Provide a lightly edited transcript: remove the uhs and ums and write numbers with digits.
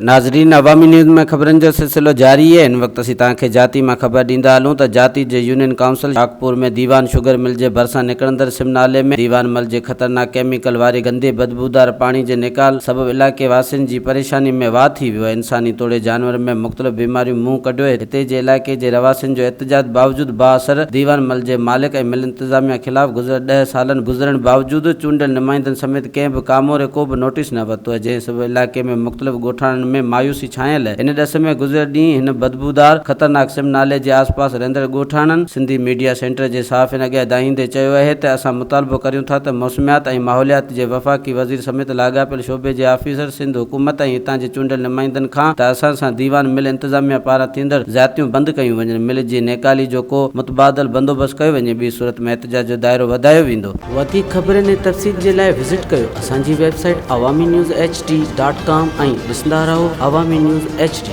नाज़रीन, अवामी न्यूज़ में खबरन जो सिलसिलो जारी है। इन वक्त असीं तव्हांखे जाती में खबर ॾींदा हलूं त जाती जे यूनियन काउंसिल शाहपुर में दीवान शुगर मिल जे भरिसां निकिरंदड़ सिम नाले में दीवान मल जे ख़तरनाक केमिकल वारे गंदे बदबूदार पानी जे निकाल सबब इलाइक़े वासियुनि जी परेशानी में वाह थी वियो आहे। इंसानी तोड़े जानवर में मुख़्तलिफ़ बीमारियूं मुंहुं कढियो आहे। हिते जे इलाइक़े जे रवासियुनि जो एहतजाज बावजूदि बाअसर दीवान मल जे मालिक ऐं मिल इंतज़ामिया ख़िलाफ़ गुज़िरियल 10 सालनि गुज़रण बावजूदि चूंडियल नुमाइंदनि समेत कंहिं बि कामोरे को बि नोटिस न वरितो आहे, जंहिं सबब इलाइक़े में मुख़्तलिफ़ ॻोठाणनि में मायूसी छायल है। इन ॾस में गुज़िरियल ॾींहुं हिन बदबूदार ख़तरनाक सिम नाले जे आसपास रहंदड़ ॻोठाणनि सिंधी मीडिया सेंटर जे सहाफ़ियुनि अॻियां दाहींदे चयो आहे त असां मुतालबो करियूं था त मौसमियात ऐं माहौलियात जे वफ़ाक़ी वज़ीर समेत लाॻापियल शोबे जे ऑफिसर सिंध हुकूमत ऐं हितां जे चूंडियल नुमाइंदनि खां त असां सां दीवान मिल इंतज़ामिया पारां थींदड़ ज़्यातियूं बंदि कयूं वञनि, मिल जी नेकाली जो को मुतबादल बंदोबस्त कयो वञे। ॿी सूरत में एहतजाज जो दाइरो वधायो वेंदो। वधीक ख़बरनि ऐं तफ़सील जे लाइ विज़िट कयो असांजी वेबसाइट awamiNewsHD.com ऐं ॾिसंदा रहो अवामी न्यूज़ HD।